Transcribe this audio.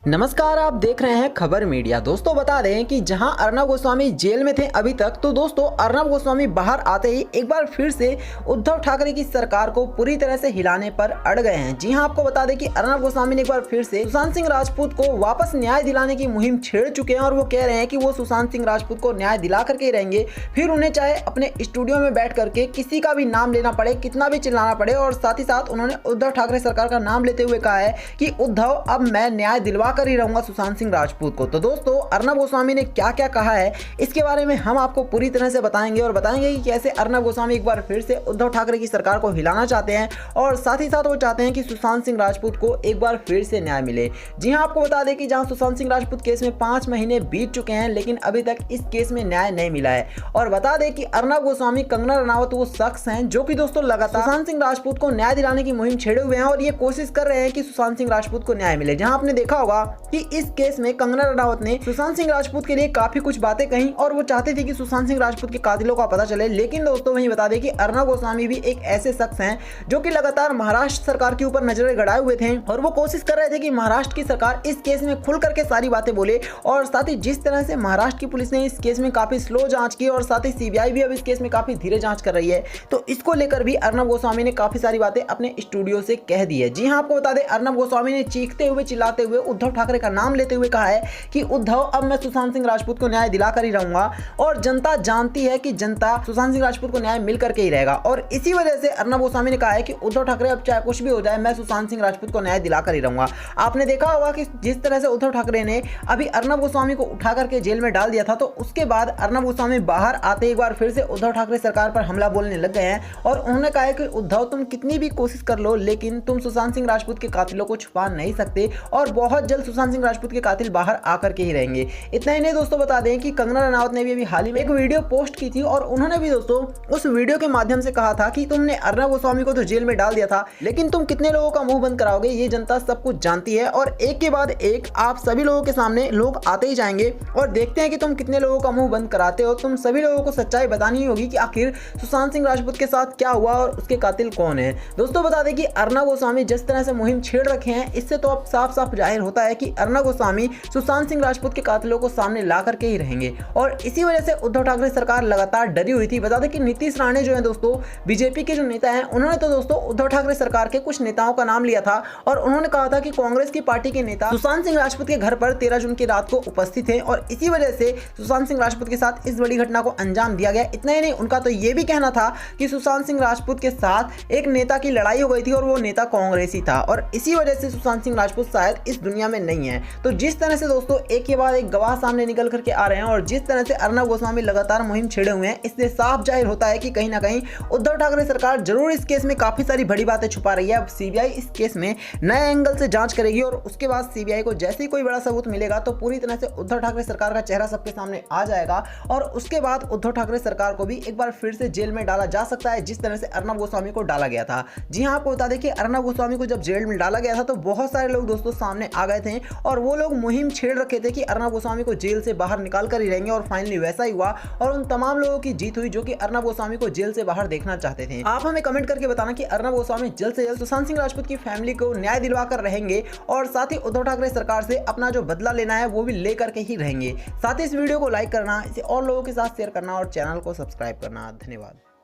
नमस्कार, आप देख रहे हैं खबर मीडिया। दोस्तों बता दें कि जहां अर्नब गोस्वामी जेल में थे अभी तक, तो दोस्तों अर्नब गोस्वामी बाहर आते ही एक बार फिर से उद्धव ठाकरे की सरकार को पूरी तरह से हिलाने पर अड़ गए हैं। जी हां, आपको बता दें कि अर्नब गोस्वामी ने एक बार फिर से सुशांत सिंह राजपूत को वापस न्याय दिलाने की मुहिम छेड़ चुके हैं और वो कह रहे हैं कि वो सुशांत सिंह राजपूत को न्याय दिला करके ही रहेंगे, फिर उन्हें चाहे अपने स्टूडियो में बैठ करके किसी का भी नाम लेना पड़े, कितना भी चिल्लाना पड़े। और साथ ही साथ उन्होंने उद्धव ठाकरे सरकार का नाम लेते हुए कहा है कि उद्धव, अब मैं न्याय दिलवा कर ही रहूंगा सुशांत सिंह राजपूत को। तो दोस्तों अर्नब गोस्वामी ने क्या क्या कहा है, इसके बारे में हम आपको पूरी तरह से बताएंगे और बताएंगे कि कैसे अर्नब गोस्वामी एक बार फिर से उद्धव ठाकरे की सरकार को हिलाना चाहते हैं और साथ ही साथ वो चाहते हैं कि सुशांत सिंह राजपूत को एक बार फिर से न्याय मिले। जी हां, आपको बता दें कि जहां सुशांत सिंह राजपूत केस में 5 महीने बीत चुके हैं, लेकिन अभी तक इस केस में न्याय नहीं मिला है। और बता दें कि अर्नब गोस्वामी, कंगना रनावत वो शख्स हैं जो कि दोस्तों लगातार सुशांत सिंह राजपूत को न्याय दिलाने की मुहिम छेड़े हुए हैं और ये कोशिश कर रहे हैं कि सुशांत सिंह राजपूत को न्याय मिले। जहां आपने देखा होगा कि इस केस में कंगना रनावत ने सुशांत सिंह राजपूत के लिए काफी कुछ बातें कही और वो चाहते थे कि सुशांत सिंह राजपूत के कातिलों का पता चले। लेकिन दोस्तों वहीं बता दें कि अर्नब गोस्वामी भी एक ऐसे शख्स हैं जो कि लगातार महाराष्ट्र सरकार के ऊपर नजरें गड़ाए हुए थे और वो कोशिश कर रहे थे कि महाराष्ट्र की सरकार इस केस में खुल करके सारी बातें बोले। और साथ ही जिस तरह से महाराष्ट्र की पुलिस ने इस केस में काफी स्लो जांच की और साथ ही सीबीआई भी अब इस केस में काफी धीरे जांच कर रही है, तो इसको लेकर भी अर्नब गोस्वामी ने काफी सारी बातें अपने स्टूडियो से कह दी है। जी हां, आपको बता दें अर्नब गोस्वामी ने चीखते हुए, चिल्लाते हुए, उद्धव ठाकरे का नाम लेते हुए कहा है कि उद्धव, अब मैं सुशांत सिंह राजपूत को न्याय दिलाकर ही रहूंगा और जनता जानती है कि जनता सुशांत सिंह राजपूत को न्याय मिल करके ही रहेगा। और इसी वजह से अर्नब गोस्वामी ने कहा है कि उद्धव ठाकरे, अब चाहे कुछ भी हो जाए, मैं सुशांत सिंह राजपूत को न्याय दिलाकर ही रहूंगा। आपने देखा होगा कि जिस तरह से उद्धव ठाकरे ने अभी अर्नब गोस्वामी को उठा करके जेल में डाल दिया था, तो उसके बाद अर्नब गोस्वामी बाहर आते एक बार फिर से उद्धव ठाकरे सरकार पर हमला बोलने लग गए हैं और उन्होंने कहा है कि उद्धव, तुम कितनी भी कोशिश कर लो, लेकिन तुम सुशांत सिंह राजपूत के कातिलों को छुपा नहीं सकते और बहुत जल्द सुशांत सिंह राजपूत के कातिल बाहर आकर के ही रहेंगे। इतना ही नहीं दोस्तों, बता दें कि कंगना रनावत ने भी अभी हाल ही में एक वीडियो पोस्ट की थी और उन्होंने भी दोस्तों उस वीडियो के माध्यम से कहा था कि तुमने अर्नब गोस्वामी को तो जेल में डाल दिया था, लेकिन तुम कितने लोगों का मुंह बंद कराओगे, ये जनता सब कुछ जानती है। और एक के बाद एक आप सभी लोगों के सामने लोग आते ही जाएंगे और देखते हैं कि तुम कितने लोगों का मुंह बंद कराते हो। तुम सभी लोगों को सच्चाई बतानी होगी कि आखिर सुशांत सिंह राजपूत के साथ क्या हुआ और उसके कातिल कौन है। दोस्तों बता दें कि अर्नब गोस्वामी जिस तरह से मुहिम छेड़ रखे हैं, इससे तो अब साफ साफ जाहिर होता है कि अर्नब गोस्वामी सुशांत सिंह राजपूत के कातिलों को सामने ला करके ही रहेंगे और इसी वजह से उद्धव ठाकरे सरकार लगातार डरी हुई थी। बता दें कि नीतीश राणे जो है दोस्तों, बीजेपी के जो नेता हैं, उन्होंने तो दोस्तों उद्धव ठाकरे सरकार के कुछ नेताओं का नाम लिया था और उन्होंने कहा था कि कांग्रेस की पार्टी के नेता सुशांत सिंह राजपूत के घर पर 13 जून की रात को उपस्थित थे और इसी वजह से सुशांत सिंह राजपूत के साथ इस बड़ी घटना को अंजाम दिया गया। इतना ही नहीं, उनका तो यह भी कहना था कि सुशांत सिंह राजपूत के साथ एक नेता की लड़ाई हो गई थी और वो नेता कांग्रेसी था और इसी वजह से सुशांत सिंह राजपूत शायद इस दुनिया में नहीं है। तो जिस तरह से दोस्तों एक के बाद एक गवाह सामने निकल करके आ रहे हैं और जिस तरह से अर्नब गोस्वामी लगातार मुहिम छेड़े हुए हैं, इससे साफ जाहिर होता है कि कहीं ना कहीं उद्धव ठाकरे सरकार जरूर इस केस में काफी सारी बड़ी बातें छुपा रही है। अब सीबीआई इस केस में नए एंगल से जांच करेगी और उसके बाद सीबीआई को जैसे ही कोई बड़ा सबूत मिलेगा तो पूरी तरह से उद्धव ठाकरे सरकार का चेहरा सबके सामने आ जाएगा और उसके बाद उद्धव ठाकरे सरकार को भी एक बार फिर से जेल में डाला जा सकता है, जिस तरह से अर्नब गोस्वामी को डाला गया था। जी हां, आपको बता दें कि अर्नब गोस्वामी को जब जेल में डाला गया था तो बहुत सारे लोग दोस्तों सामने आ गए थे और वो लोग मुहिम छेड़ रखे थे कि अर्नब गोस्वामी को जेल से बाहर निकाल कर ही रहेंगे और फाइनली वैसा ही हुआ और उन तमाम लोगों की जीत हुई जो कि अर्नब गोस्वामी को जेल से बाहर देखना चाहते थे। आप हमें कमेंट करके बताना कि अर्नब गोस्वामी जल्द से जल्द सुशांत सिंह राजपूत की फैमिली को न्याय दिलवा कर रहेंगे और साथ ही उद्धव ठाकरे सरकार से अपना जो बदला लेना है वो भी ले करके ही रहेंगे। साथ ही इस वीडियो को लाइक करना, इसे और लोगों के साथ शेयर करना और चैनल को सब्सक्राइब करना। धन्यवाद।